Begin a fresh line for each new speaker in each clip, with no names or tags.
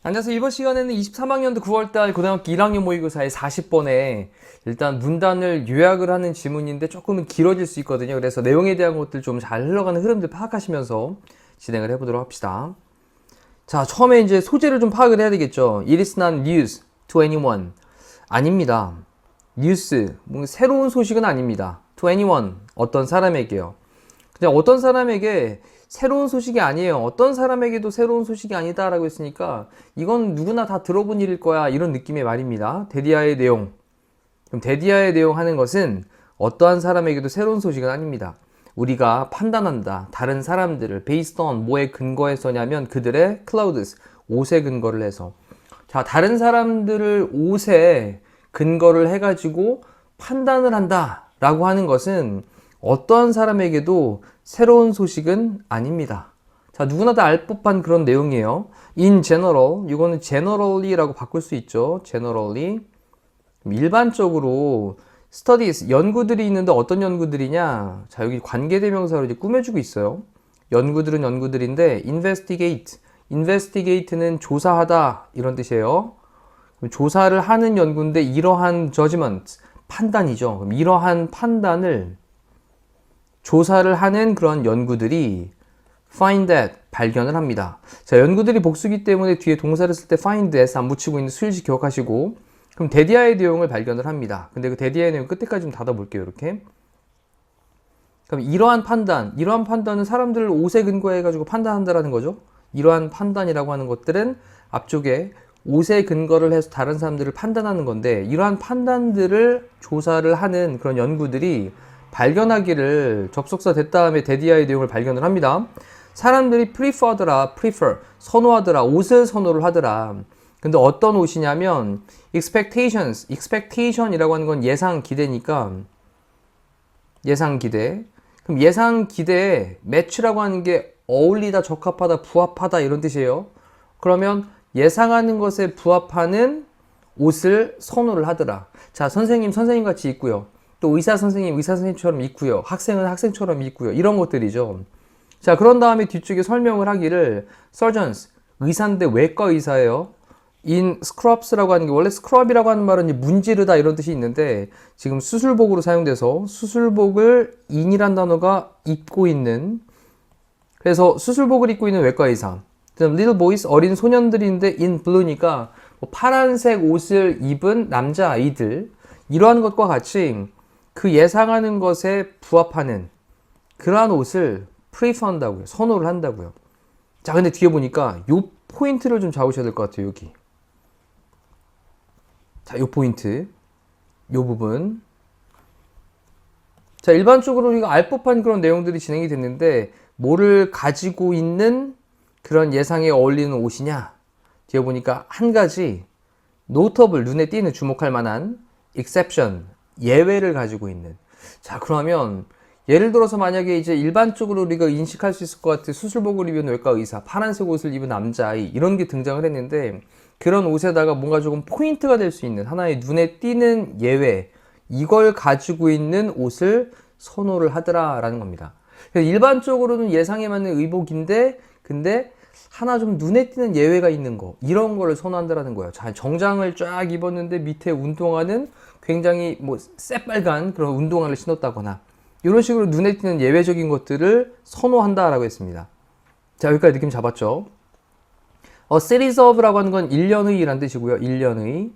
앉아서 이번 시간에는 23학년도 9월달 고등학교 1학년 모의고사의 40번에 일단 문단을 요약을 하는 지문인데 조금은 길어질 수 있거든요. 그래서 내용에 대한 것들 좀 잘 흘러가는 흐름들 파악하시면서 진행을 해보도록 합시다. 자, 처음에 이제 소재를 좀 파악을 해야 되겠죠. It is not news to anyone. 아닙니다. 뉴스, 새로운 소식은 아닙니다. To anyone, 어떤 사람에게요. 그냥 어떤 사람에게 새로운 소식이 아니에요. 어떤 사람에게도 새로운 소식이 아니다 라고 했으니까 이건 누구나 다 들어본 일일 거야, 이런 느낌의 말입니다. 데디아의 내용. 그럼 데디아의 내용 하는 것은 어떠한 사람에게도 새로운 소식은 아닙니다. 우리가 판단한다. 다른 사람들을 based on 뭐에 근거해서냐면 그들의 clothes, 옷에 근거를 해서. 자, 다른 사람들을 옷에 근거를 해가지고 판단을 한다 라고 하는 것은 어떠한 사람에게도 새로운 소식은 아닙니다. 자, 누구나 다 알 법한 그런 내용이에요. In general, 이거는 generally라고 바꿀 수 있죠. generally. 일반적으로 studies, 연구들이 있는데 어떤 연구들이냐? 자, 여기 관계대명사로 이제 꾸며주고 있어요. 연구들은 연구들인데 investigate, investigate는 조사하다 이런 뜻이에요. 조사를 하는 연구인데 이러한 judgment, 판단이죠. 그럼 이러한 판단을 조사를 하는 그런 연구들이 find that, 발견을 합니다. 자, 연구들이 복수기 때문에 뒤에 동사를 쓸 때 find that 안 붙이고 있는 수일식 기억하시고, 그럼 데디아의 내용을 발견을 합니다. 근데 그 데디아의 내용 끝에까지 좀 닫아볼게요. 이렇게. 그럼 이러한 판단은 사람들을 옷에 근거해가지고 판단한다라는 거죠. 이러한 판단이라고 하는 것들은 앞쪽에 옷에 근거를 해서 다른 사람들을 판단하는 건데, 이러한 판단들을 조사를 하는 그런 연구들이 발견하기를 접속사 된 다음에 데디아의 내용을 발견을 합니다. 사람들이 prefer, 선호하더라, 옷을 선호를 하더라. 근데 어떤 옷이냐면 expectation이라고 하는 건 예상 기대니까 예상 기대. 그럼 예상 기대에 match라고 하는 게 어울리다, 적합하다, 부합하다 이런 뜻이에요. 그러면 예상하는 것에 부합하는 옷을 선호를 하더라. 자, 선생님 같이 입고요. 또 의사 선생님처럼 입고요. 학생은 학생처럼 입고요. 이런 것들이죠. 자, 그런 다음에 뒤쪽에 설명을 하기를 surgeons, 의사인데 외과 의사예요. in scrubs라고 하는 게 원래 scrub이라고 하는 말은 문지르다 이런 뜻이 있는데 지금 수술복으로 사용돼서 수술복을 in이란 단어가 입고 있는, 그래서 수술복을 입고 있는 외과 의사. little boys, 어린 소년들인데 in blue니까 파란색 옷을 입은 남자아이들, 이러한 것과 같이 그 예상하는 것에 부합하는 그러한 옷을 prefer 한다고요. 선호를 한다고요. 자, 근데 뒤에 보니까 요 포인트를 좀 잡으셔야 될 것 같아요. 여기. 자, 요 포인트. 요 부분. 자, 일반적으로 우리가 알 법한 그런 내용들이 진행이 됐는데 뭐를 가지고 있는 그런 예상에 어울리는 옷이냐? 뒤에 보니까 한 가지 notable, 눈에 띄는 주목할 만한 exception, 예외를 가지고 있는. 자, 그러면 예를 들어서 만약에 이제 일반적으로 우리가 인식할 수 있을 것 같은 수술복을 입은 외과 의사, 파란색 옷을 입은 남자아이, 이런 게 등장을 했는데 그런 옷에다가 뭔가 조금 포인트가 될 수 있는 하나의 눈에 띄는 예외, 이걸 가지고 있는 옷을 선호를 하더라라는 겁니다. 그래서 일반적으로는 예상에 맞는 의복인데 근데 하나 좀 눈에 띄는 예외가 있는 거, 이런 거를 선호한다라는 거예요. 자, 정장을 쫙 입었는데 밑에 운동화는 굉장히 새빨간 그런 운동화를 신었다거나 이런 식으로 눈에 띄는 예외적인 것들을 선호한다라고 했습니다. 자, 여기까지 느낌 잡았죠? series of라고 하는 건 1년의 라는 뜻이고요. 1년의.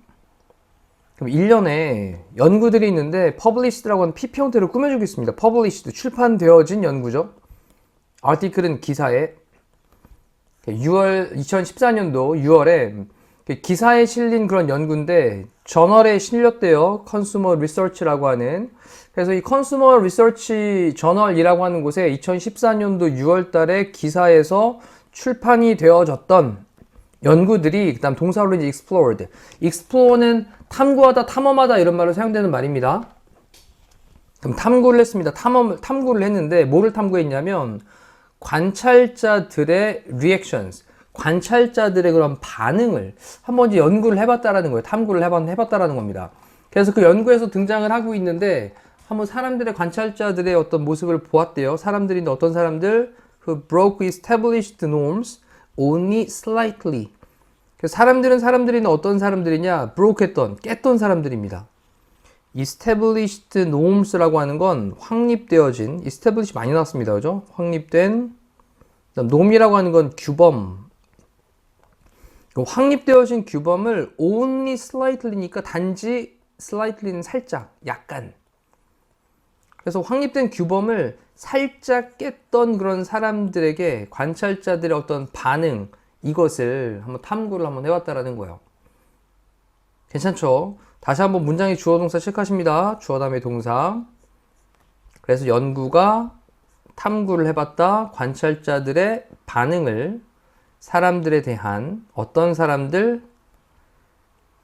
그럼 1년에 연구들이 있는데 published라고 하는 PP 형태로 꾸며주고 있습니다. published, 출판되어진 연구죠. article은 기사에 2014년도 6월에 기사에 실린 그런 연구인데 저널에 실렸대요. 컨슈머 리서치라고 하는. 그래서 이 컨슈머 리서치 저널이라고 하는 곳에 2014년도 6월 달에 기사에서 출판이 되어졌던 연구들이, 그 다음 동사로 이제 explored. explore는 탐구하다, 탐험하다 이런 말로 사용되는 말입니다. 그럼 탐구를 했습니다. 탐구를 했는데 뭐를 탐구했냐면 관찰자들의 reactions, 관찰자들의 그런 반응을 한번 이제 연구를 해봤다라는 거예요. 탐구를 해봤다라는 겁니다. 그래서 그 연구에서 등장을 하고 있는데 한번 사람들의 관찰자들의 어떤 모습을 보았대요. 사람들인데 어떤 사람들? who broke established norms only slightly. 사람들은 사람들인데 어떤 사람들이냐? broke 했던, 깼던 사람들입니다. established norms라고 하는 건 확립되어진, establish 많이 나왔습니다. 그죠? 확립된, norm이라고 하는 건 규범. 확립되어진 규범을 only slightly니까 단지 slightly는 살짝, 약간. 그래서 확립된 규범을 살짝 깼던 그런 사람들에게 관찰자들의 어떤 반응, 이것을 한번 탐구를 한번 해왔다라는 거예요. 괜찮죠? 다시 한번 문장의 주어 동사 체크하십니다. 주어 다음에 동사. 그래서 연구가 탐구를 해봤다. 관찰자들의 반응을 사람들에 대한 어떤 사람들,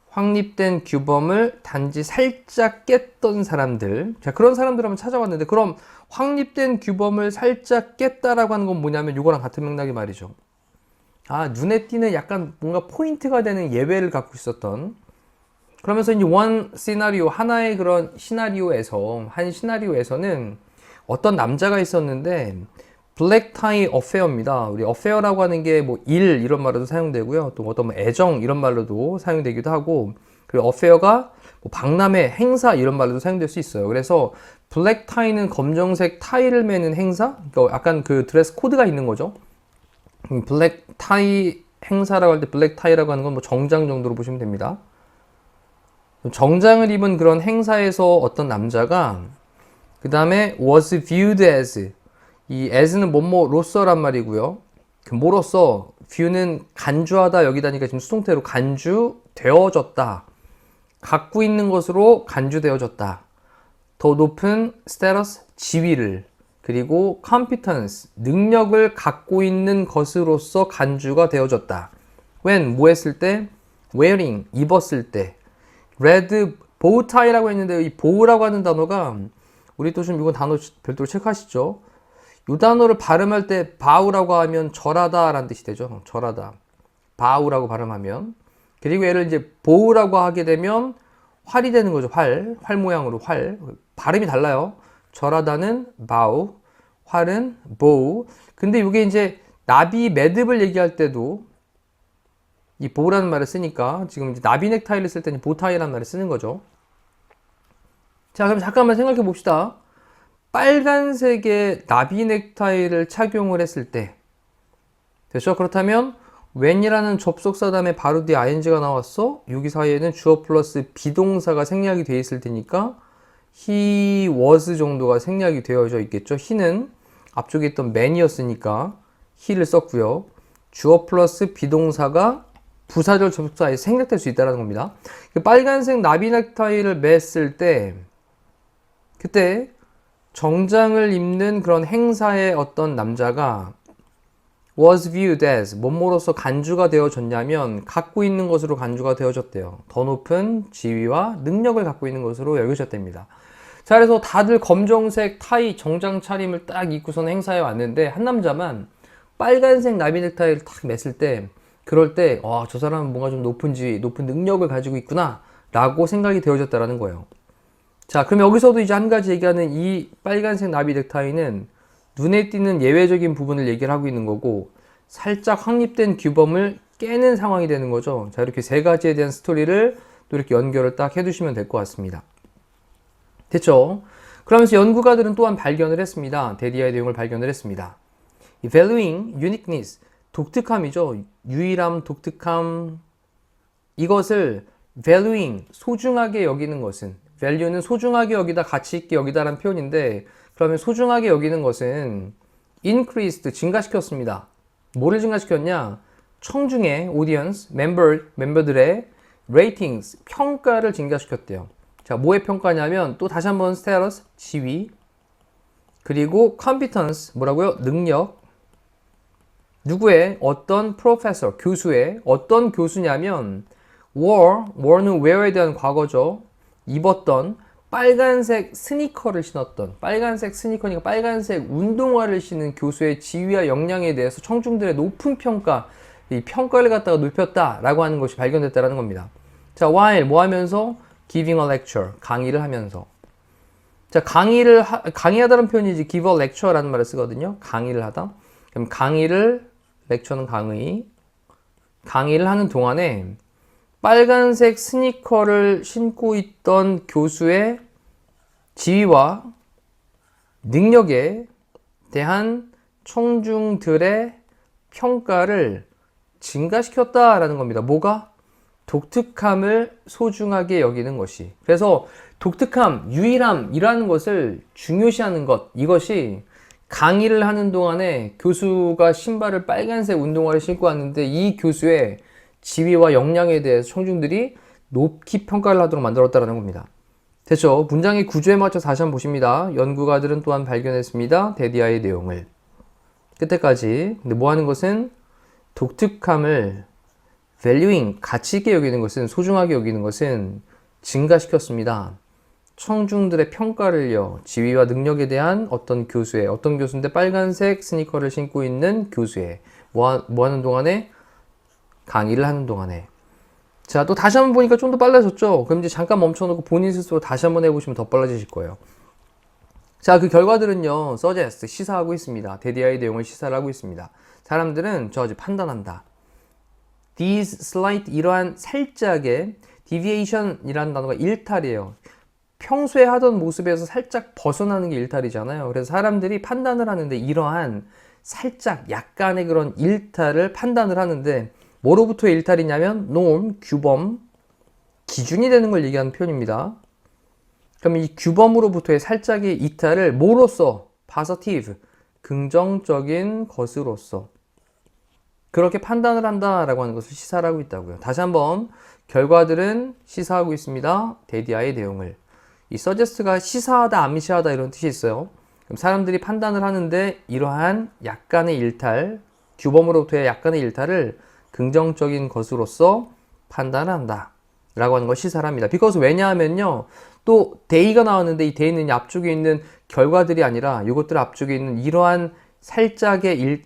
확립된 규범을 단지 살짝 깼던 사람들. 자, 그런 사람들 한번 찾아봤는데, 그럼 확립된 규범을 살짝 깼다라고 하는 건 뭐냐면 이거랑 같은 맥락이 말이죠. 아, 눈에 띄는 약간 뭔가 포인트가 되는 예외를 갖고 있었던. 그러면서 이제 원 시나리오, 하나의 그런 시나리오에서, 한 시나리오에서는 어떤 남자가 있었는데, 블랙 타이 어페어입니다. 우리 어페어라고 하는 게 뭐 일 이런 말로도 사용되고요. 또 어떤 뭐 애정 이런 말로도 사용되기도 하고, 그리고 어페어가 뭐 박람회, 행사 이런 말로도 사용될 수 있어요. 그래서 블랙 타이는 검정색 타이를 매는 행사? 그러니까 약간 그 드레스 코드가 있는 거죠. 블랙 타이 행사라고 할 때 블랙 타이라고 하는 건 뭐 정장 정도로 보시면 됩니다. 정장을 입은 그런 행사에서 어떤 남자가 그 다음에 was viewed as, 이 as는 뭐뭐로서란 말이고요. 그 뭐로서, view는 간주하다 여기다니까 지금 수동태로 간주되어졌다. 갖고 있는 것으로 간주되어졌다. 더 높은 status, 지위를, 그리고 competence, 능력을 갖고 있는 것으로서 간주가 되어졌다. when, 뭐 했을 때? wearing, 입었을 때. red bow tie라고 했는데 이 bow라고 하는 단어가 우리 또 좀 이건 단어 별도로 체크하시죠. 이 단어를 발음할 때 bow라고 하면 절하다 라는 뜻이 되죠. 절하다. bow라고 발음하면. 그리고 얘를 이제 bow라고 하게 되면 활이 되는 거죠. 활 모양으로 활. 발음이 달라요. 절하다는 bow, 활은 bow. 근데 이게 이제 나비 매듭을 얘기할 때도 이 bow라는 말을 쓰니까 지금 이제 나비 넥타이를 쓸 때는 보타이라는 말을 쓰는 거죠. 자, 그럼 잠깐만 생각해 봅시다. 빨간색의 나비 넥타이를 착용을 했을 때 됐죠? 그렇다면 when이라는 접속사 다음에 바로 뒤에 ing가 나왔어. 여기 사이에는 주어 플러스 비동사가 생략이 되어 있을 테니까 he was 정도가 생략이 되어져 있겠죠. he는 앞쪽에 있던 man이었으니까 he를 썼고요. 주어 플러스 비동사가 부사절 접속사에 생략될 수 있다는 겁니다. 빨간색 나비 넥타이를 맸을 때 그때 정장을 입는 그런 행사의 어떤 남자가 was viewed as 뭐뭐로서 간주가 되어졌냐면 갖고 있는 것으로 간주가 되어졌대요. 더 높은 지위와 능력을 갖고 있는 것으로 여겨졌답니다. 자, 그래서 다들 검정색 타이 정장 차림을 딱 입고선 행사에 왔는데 한 남자만 빨간색 나비 넥타이를 딱 맸을 때 그럴 때 저 사람은 뭔가 좀 높은 지위, 높은 능력을 가지고 있구나 라고 생각이 되어졌다라는 거예요. 자, 그럼 여기서도 이제 한 가지 얘기하는 이 빨간색 나비 넥타이는 눈에 띄는 예외적인 부분을 얘기를 하고 있는 거고 살짝 확립된 규범을 깨는 상황이 되는 거죠. 자, 이렇게 세 가지에 대한 스토리를 또 이렇게 연결을 딱 해두시면 될 것 같습니다. 됐죠? 그러면서 연구가들은 또한 발견을 했습니다. 데리아의 내용을 발견을 했습니다. valuing uniqueness, 독특함이죠. 유일함, 독특함, 이것을 valuing, 소중하게 여기는 것은, value는 소중하게 여기다, 가치 있게 여기다라는 표현인데, 그러면 소중하게 여기는 것은 increased, 증가시켰습니다. 뭐를 증가시켰냐? 청중의 audience, 멤버들의 ratings, 평가를 증가시켰대요. 자, 뭐의 평가냐면 또 다시 한번 status, 지위, 그리고 competence, 뭐라고요? 능력. 누구의? 어떤 professor, 교수의. 어떤 교수냐면 ware는 wear에 대한 과거죠. 입었던 빨간색 스니커를 신었던, 빨간색 스니커니까 빨간색 운동화를 신은 교수의 지위와 역량에 대해서 청중들의 높은 평가, 이 평가를 갖다가 높였다라고 하는 것이 발견됐다라는 겁니다. 자, while 뭐 하면서? giving a lecture, 강의를 하면서. 자, 강의하다는 표현이 이제 give a lecture라는 말을 쓰거든요. 강의를 하다. 그럼 lecture는 강의를 하는 동안에 빨간색 스니커를 신고 있던 교수의 지위와 능력에 대한 청중들의 평가를 증가시켰다라는 겁니다. 뭐가? 독특함을 소중하게 여기는 것이. 그래서 독특함, 유일함이라는 것을 중요시하는 것, 이것이 강의를 하는 동안에 교수가 신발을 빨간색 운동화를 신고 왔는데 이 교수의 지위와 역량에 대해서 청중들이 높이 평가를 하도록 만들었다는 겁니다. 됐죠? 문장의 구조에 맞춰 다시 한번 보십니다. 연구가들은 또한 발견했습니다. 데디아의 내용을. 끝에까지. 근데 뭐 하는 것은 독특함을 valuing, 가치 있게 여기는 것은, 소중하게 여기는 것은 증가시켰습니다. 청중들의 평가를요, 지위와 능력에 대한 어떤 교수인데 빨간색 스니커를 신고 있는 교수의, 뭐 하는 동안에? 강의를 하는 동안에. 자, 또 다시 한번 보니까 좀 더 빨라졌죠? 그럼 이제 잠깐 멈춰놓고 본인 스스로 다시 한번 해보시면 더 빨라지실 거예요. 자, 그 결과들은요, suggest, 시사하고 있습니다. 데디아의 내용을 시사를 하고 있습니다. 사람들은 판단한다. These slight, 이러한 살짝의 deviation이라는 단어가 일탈이에요. 평소에 하던 모습에서 살짝 벗어나는 게 일탈이잖아요. 그래서 사람들이 판단을 하는데 이러한 살짝 약간의 그런 일탈을 판단을 하는데 뭐로부터의 일탈이냐면 norm, 규범, 기준이 되는 걸 얘기하는 표현입니다. 그럼 이 규범으로부터의 살짝의 이탈을 뭐로써? positive, 긍정적인 것으로서 그렇게 판단을 한다라고 하는 것을 시사를 하고 있다고요. 다시 한번 결과들은 시사하고 있습니다. 데디아의 내용을. 이 suggest가 시사하다, 암시하다 이런 뜻이 있어요. 그럼 사람들이 판단을 하는데 이러한 약간의 일탈, 규범으로부터의 약간의 일탈을 긍정적인 것으로서 판단을 한다 라고 하는 걸 시사를 합니다. because 왜냐하면요, 또 day가 나왔는데 이 day는 앞쪽에 있는 결과들이 아니라 이것들 앞쪽에 있는 이러한 살짝의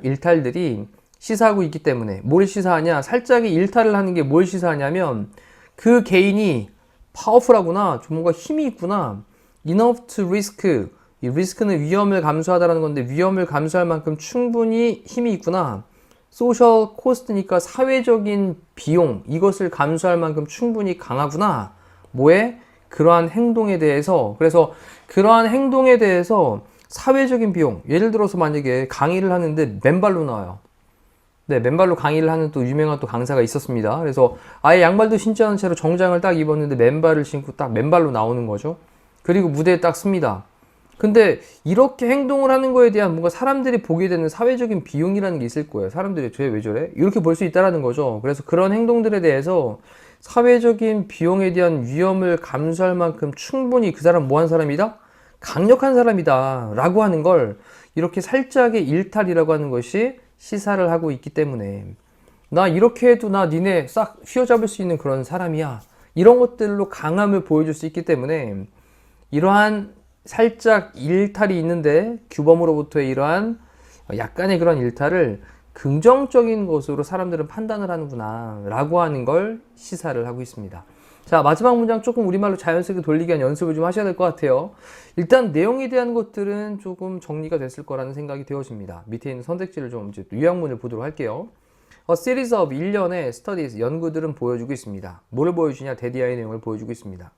일탈들이 시사하고 있기 때문에 뭘 시사하냐? 살짝의 일탈을 하는 게 뭘 시사하냐면 그 개인이 파워풀하구나, 좀 뭔가 힘이 있구나, enough to risk, 이 risk는 위험을 감수하다라는 건데 위험을 감수할 만큼 충분히 힘이 있구나, social cost니까 사회적인 비용, 이것을 감수할 만큼 충분히 강하구나, 뭐에? 그러한 행동에 대해서. 그래서 그러한 행동에 대해서 사회적인 비용, 예를 들어서 만약에 강의를 하는데 맨발로 나와요. 네, 맨발로 강의를 하는 또 유명한 또 강사가 있었습니다. 그래서 아예 양발도 신지 않은 채로 정장을 딱 입었는데 맨발을 신고 딱 맨발로 나오는 거죠. 그리고 무대에 딱 씁니다. 근데 이렇게 행동을 하는 거에 대한 뭔가 사람들이 보게 되는 사회적인 비용이라는 게 있을 거예요. 사람들이 쟤 왜 저래? 이렇게 볼 수 있다라는 거죠. 그래서 그런 행동들에 대해서 사회적인 비용에 대한 위험을 감수할 만큼 충분히 그 사람 뭐 한 사람이다? 강력한 사람이다 라고 하는 걸 이렇게 살짝의 일탈이라고 하는 것이 시사를 하고 있기 때문에 나 이렇게 해도 나 니네 싹 휘어잡을 수 있는 그런 사람이야, 이런 것들로 강함을 보여줄 수 있기 때문에 이러한 살짝 일탈이 있는데 규범으로부터의 이러한 약간의 그런 일탈을 긍정적인 것으로 사람들은 판단을 하는구나 라고 하는 걸 시사를 하고 있습니다. 자, 마지막 문장 조금 우리말로 자연스럽게 돌리기 위한 연습을 좀 하셔야 될 것 같아요. 일단 내용에 대한 것들은 조금 정리가 됐을 거라는 생각이 되어집니다. 밑에 있는 선택지를 좀 이제 요약문을 보도록 할게요. A series of 일련의 studies, 연구들은 보여주고 있습니다. 뭐를 보여주냐? 데디아의 내용을 보여주고 있습니다.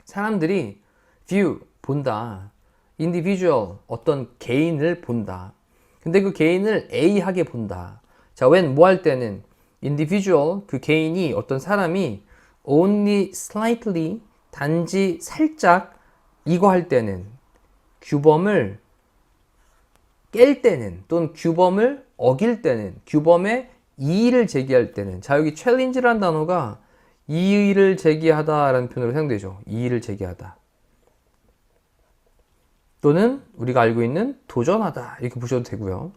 사람들이 view, 본다. individual, 어떤 개인을 본다. 근데 그 개인을 A하게 본다. 자, when 뭐 할 때는 individual, 그 개인이, 어떤 사람이 only slightly, 단지 살짝 이거 할 때는, 규범을 깰 때는, 또는 규범을 어길 때는, 규범에 이의를 제기할 때는. 자, 여기 challenge라는 단어가 이의를 제기하다 라는 표현으로 사용되죠. 이의를 제기하다. 또는 우리가 알고 있는 도전하다, 이렇게 보셔도 되고요.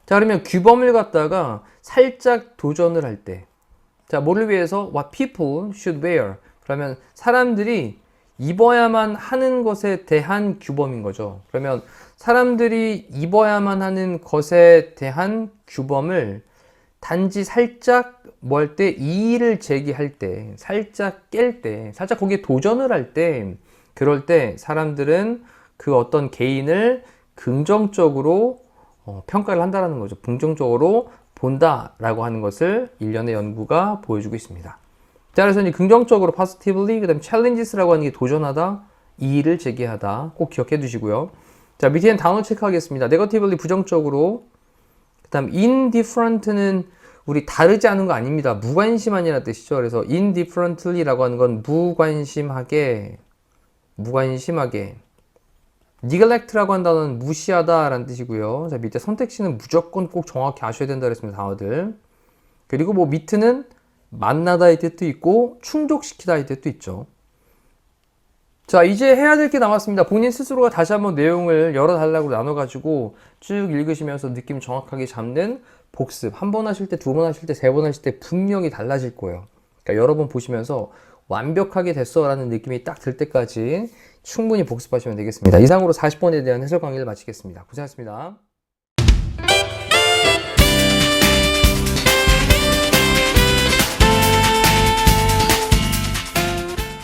자, 그러면 규범을 갖다가 살짝 도전을 할 때, 자, 뭐를 위해서? What people should wear. 그러면 사람들이 입어야만 하는 것에 대한 규범인 거죠. 그러면 사람들이 입어야만 하는 것에 대한 규범을 단지 살짝 뭐 할 때, 이의를 제기할 때, 살짝 깰 때, 살짝 거기에 도전을 할 때, 그럴 때 사람들은 그 어떤 개인을 긍정적으로 평가를 한다는 거죠. 긍정적으로 본다라고 하는 것을 일련의 연구가 보여주고 있습니다. 자, 그래서 이제 긍정적으로 positively, 그 다음에 challenges라고 하는 게 도전하다, 이의를 제기하다 꼭 기억해 두시고요. 자, 밑에는 단어 체크하겠습니다. negatively 부정적으로, 그 다음 indifferent는 우리 다르지 않은 거 아닙니다. 무관심한이라는 뜻이죠. 그래서 indifferently라고 하는 건 무관심하게, neglect라고 한 단어는 무시하다 라는 뜻이고요. 자, 밑에 선택지는 무조건 꼭 정확히 아셔야 된다 그랬습니다. 단어들. 그리고 뭐 밑에는 만나다의 뜻도 있고 충족시키다의 뜻도 있죠. 자, 이제 해야 될 게 남았습니다. 본인 스스로가 다시 한번 내용을 여러 단락으로 나눠가지고 쭉 읽으시면서 느낌 정확하게 잡는 복습. 한 번 하실 때, 두 번 하실 때, 세 번 하실 때 분명히 달라질 거예요. 그러니까 여러 번 보시면서 완벽하게 됐어 라는 느낌이 딱 들 때까지 충분히 복습하시면 되겠습니다. 이상으로 40번에 대한 해설 강의를 마치겠습니다. 고생하셨습니다.